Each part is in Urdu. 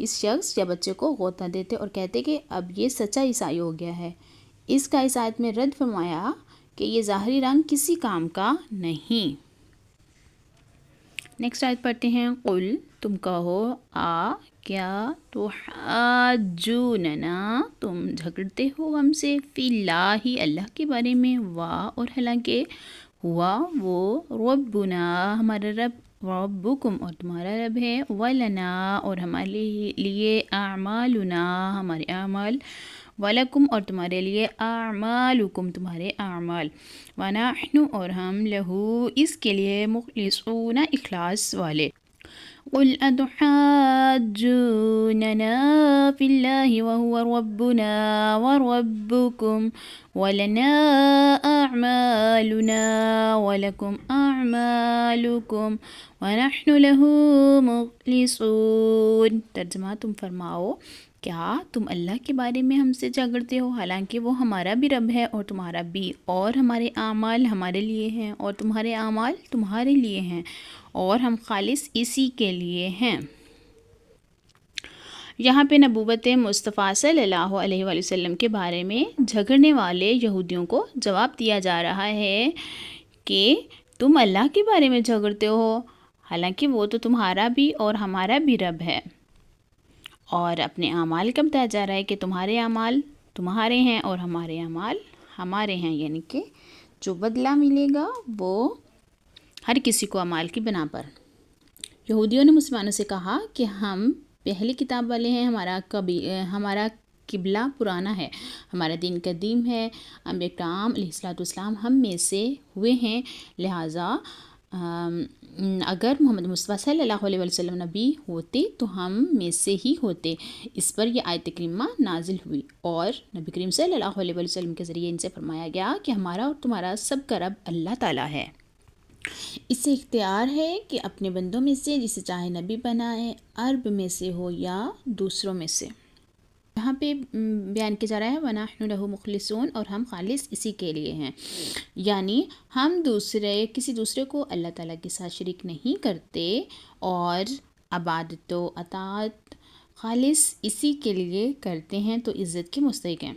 اس شخص یا بچے کو غوطہ دیتے اور کہتے کہ اب یہ سچا عیسائی ہو گیا ہے۔ اس کا اس آیت میں رد فرمایا کہ یہ ظاہری رنگ کسی کام کا نہیں۔ نیکسٹ آیت پڑھتے ہیں۔ قل تم کہو کیا تحاجوننا تم جھگڑتے ہو ہم سے فی اللہ اللہ کے بارے میں اور حالانکہ ہوا وہ ربنا ہمارا رب ربکم اور تمہارا رب ہے ولنا اور ہمارے لیے اعمالنا ہمارے اعمال وَلَكُمْ اور تمہارے لیے اعمالکم تمہارے اعمال وَنَحْنُ اور ہم لہو اس کے لیے مخلصون اخلاص والے۔ قُلْ أَتُحَاجُّونَنَا فِي اللَّهِ وَهُوَ رَبُّنَا وَرَبُّكُمْ وَلَنَا أَعْمَالُنَا وَلَكُمْ أَعْمَالُكُمْ وَنَحْنُ لَهُ مُخْلِصُونَ۔ ترجمہ تم فرماؤ کیا تم اللہ کے بارے میں ہم سے جھگڑتے ہو حالانکہ وہ ہمارا بھی رب ہے اور تمہارا بھی، اور ہمارے اعمال ہمارے لیے ہیں اور تمہارے اعمال تمہارے لیے ہیں اور ہم خالص اسی کے لیے ہیں۔ یہاں پہ نبوت مصطفیٰ صلی اللہ علیہ وآلہ وسلم کے بارے میں جھگڑنے والے یہودیوں کو جواب دیا جا رہا ہے کہ تم اللہ کے بارے میں جھگڑتے ہو حالانکہ وہ تو تمہارا بھی اور ہمارا بھی رب ہے، اور اپنے اعمال کا بتایا جا رہا ہے کہ تمہارے اعمال تمہارے ہیں اور ہمارے اعمال ہمارے ہیں، یعنی کہ جو بدلہ ملے گا وہ ہر کسی کو اعمال کی بنا پر۔ یہودیوں نے مسلمانوں سے کہا کہ ہم پہلی کتاب والے ہیں، ہمارا قبلہ پرانا ہے، ہمارا دین قدیم ہے، انبیاء کرام علیہ السلام ہم میں سے ہوئے ہیں، لہٰذا اگر محمد مصطفیٰ صلی اللہ علیہ وسلم نبی ہوتے تو ہم میں سے ہی ہوتے۔ اس پر یہ آیت کریمہ نازل ہوئی اور نبی کریم صلی اللہ علیہ وسلم کے ذریعے ان سے فرمایا گیا کہ ہمارا اور تمہارا سب کا رب اللہ تعالیٰ ہے۔ اس سے اختیار ہے کہ اپنے بندوں میں سے جسے چاہے نبی بنائے، عرب میں سے ہو یا دوسروں میں سے۔ یہاں پہ بیان کیا جا رہا ہے وَنَحْنُ لَهُ مُخْلِصُونَ اور ہم خالص اسی کے لیے ہیں، یعنی ہم کسی دوسرے کو اللہ تعالیٰ کے ساتھ شریک نہیں کرتے اور عبادت و اطاعت خالص اسی کے لیے کرتے ہیں تو عزت کے مستحق ہیں۔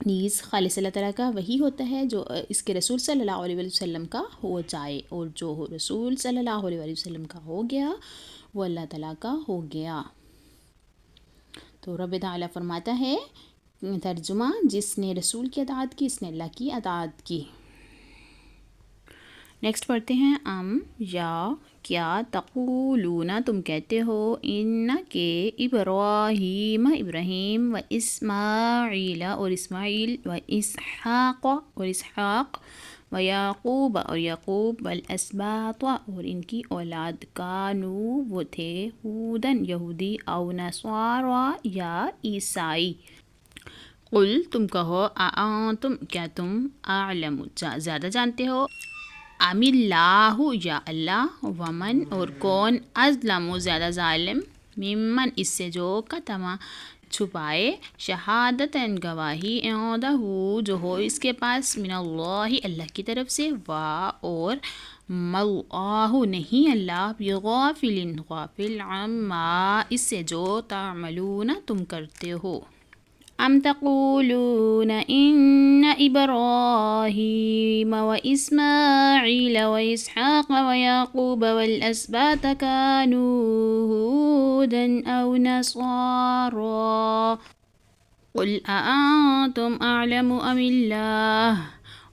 نیز خالص اللہ تعالیٰ کا وہی ہوتا ہے جو اس کے رسول صلی اللہ علیہ وسلم کا ہو جائے، اور جو رسول صلی اللہ علیہ وسلم کا ہو گیا وہ اللہ تعالیٰ کا ہو گیا۔ تو رب تعالیٰ فرماتا ہے ترجمہ جس نے رسول کی اطاعت کی اس نے اللہ کی اطاعت کی۔ نیکسٹ پڑھتے ہیں یا کیا تقولون تم کہتے ہو ان کے ابراہیم و اسماعیل اور اسماعیل و اسحاق و یعقوب اور یعقوب والاسباط اور ان کی اولاد کانو وہ تھے ہودن یہودی او نصارا یا عیسائی۔ قل تم کہو اانتم کیا تم اعلم زیادہ جانتے ہو ام اللہ یا اللہ ومن اور کون اظلم زیادہ ظالم ممن اس سے جو کتما چھپائے شہادتاً گواہی عندہ جو ہو اس کے پاس من اللہ اللہ کی طرف سے اور ماللہ نہیں اللہ غافل عما اس سے جو تعملون تم کرتے ہو۔ ام تقولون ان ابراہیم و اسماعیل و اسحاق و یعقوب والاسباط كانوا هودا او نصارا قل اانتم اعلم ام اللہ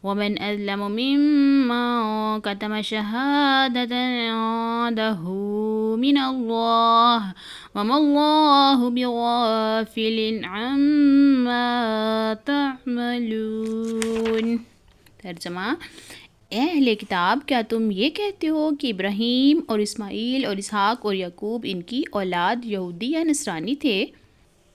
ومن اظلم ممن كتم شهادة عنده من اللہ وما اللہ بغافل عما تعملون۔ ترجمہ اے اہل کتاب کیا تم یہ کہتے ہو کہ ابراہیم اور اسماعیل اور اسحاق اور یعقوب ان کی اولاد یہودی یا نصرانی تھے؟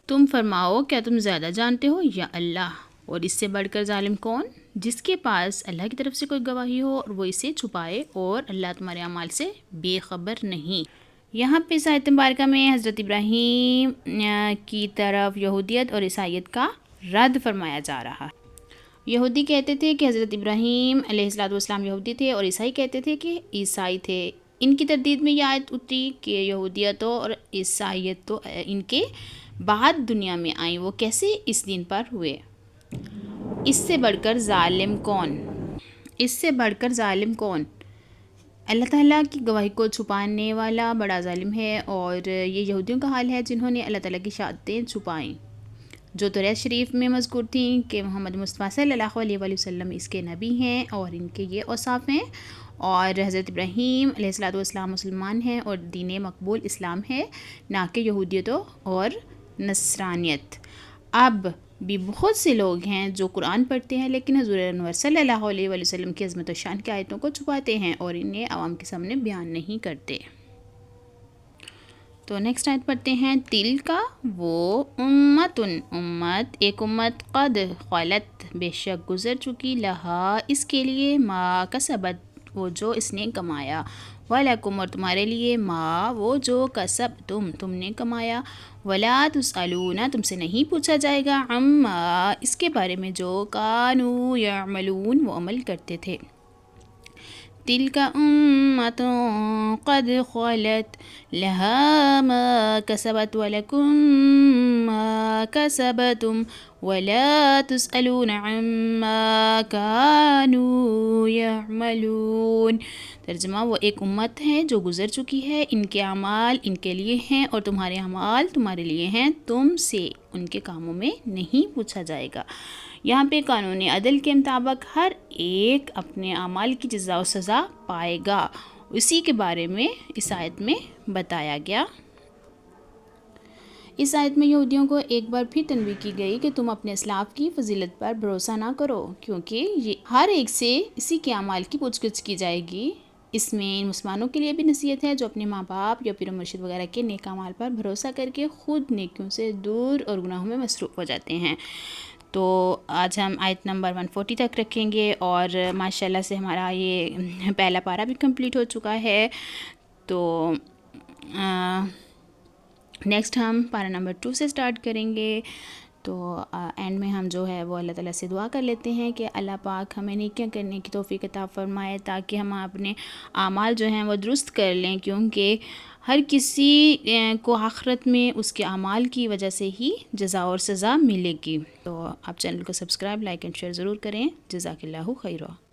تم فرماؤ کیا تم زیادہ جانتے ہو یا اللہ، اور اس سے بڑھ کر ظالم کون جس کے پاس اللہ کی طرف سے کوئی گواہی ہو اور وہ اسے چھپائے اور اللہ تمہارے اعمال سے بے خبر نہیں۔ یہاں پہ اس آیت مبارکہ میں حضرت ابراہیم کی طرف یہودیت اور عیسائیت کا رد فرمایا جا رہا ہے۔ یہودی کہتے تھے کہ حضرت ابراہیم علیہ السلام یہودی تھے اور عیسائی کہتے تھے کہ عیسائی تھے۔ ان کی تردید میں یہ آیت اتری کہ یہودیتوں اور عیسائیت تو ان کے بعد دنیا میں آئیں، وہ کیسے اس دین پر ہوئے۔ اس سے بڑھ کر ظالم کون؟ اس سے بڑھ کر ظالم کون؟ اللہ تعالیٰ کی گواہی کو چھپانے والا بڑا ظالم ہے، اور یہ یہودیوں کا حال ہے جنہوں نے اللہ تعالیٰ کی شہادتیں چھپائیں، جو توریت شریف میں مذکور تھیں کہ محمد مصطفیٰ صلی اللہ علیہ وآلہ وسلم اس کے نبی ہیں، اور ان کے یہ اوصاف ہیں، اور حضرت ابراہیم علیہ الصلوۃ والسلام مسلمان ہیں، اور دین مقبول اسلام ہے، نہ کہ یہودیت اور نصرانیت۔ اب بھی بہت سے لوگ ہیں جو قرآن پڑھتے ہیں لیکن حضور انور صلی اللہ علیہ وآلہ وسلم کی عظمت و شان کی آیتوں کو چھپاتے ہیں اور انہیں عوام کے سامنے بیان نہیں کرتے۔ تو نیکسٹ آیت پڑھتے ہیں، تل کا وہ امت ایک امت قد خلت بے شک گزر چکی، لہا اس کے لیے، ما کسبت وہ جو اس نے کمایا، وَلَكُمْ اور تمہارے لیے، ما وہ جو کسبتم تم نے کمایا، وَلَا تُسْأَلُونَ تم سے نہیں پوچھا جائے گا، عَمَّا اس کے بارے میں جو کانوا یعملون وہ عمل کرتے تھے۔ تلک امت قد خلت لها ما کسبت ولکم ما کسبتم ولا تسألون عما كانوا يعملون۔ ترجمہ، وہ ایک امت ہے جو گزر چکی ہے، ان کے اعمال ان کے لیے ہیں اور تمہارے اعمال تمہارے لیے ہیں، تم سے ان کے کاموں میں نہیں پوچھا جائے گا۔ یہاں پہ قانون عدل کے مطابق ہر ایک اپنے اعمال کی جزا و سزا پائے گا، اسی کے بارے میں اس آیت میں بتایا گیا۔ اس آیت میں یہودیوں کو ایک بار پھر تنبیہ کی گئی کہ تم اپنے اسلاف کی فضیلت پر بھروسہ نہ کرو، کیونکہ یہ ہر ایک سے اسی کے اعمال کی پوچھ گچھ کی جائے گی۔ اس میں مسلمانوں کے لیے بھی نصیحت ہے جو اپنے ماں باپ یا پیر و مرشد وغیرہ کے نیک اعمال پر بھروسہ کر کے خود نیکیوں سے دور اور گناہوں میں مصروف ہو جاتے ہیں۔ تو آج ہم آیت نمبر 140 تک رکھیں گے، اور ماشاءاللہ سے ہمارا یہ پہلا پارہ بھی کمپلیٹ ہو چکا ہے۔ تو نیکسٹ ہم پارہ نمبر 2 سے سٹارٹ کریں گے۔ تو اینڈ میں ہم جو ہے وہ اللہ تعالیٰ سے دعا کر لیتے ہیں کہ اللہ پاک ہمیں نیکیاں کرنے کی توفیق عطا فرمائے، تاکہ ہم اپنے اعمال جو ہیں وہ درست کر لیں، کیونکہ ہر کسی کو آخرت میں اس کے اعمال کی وجہ سے ہی جزا اور سزا ملے گی۔ تو آپ چینل کو سبسکرائب، لائک اینڈ شیئر ضرور کریں۔ جزاک اللہ خیرہ۔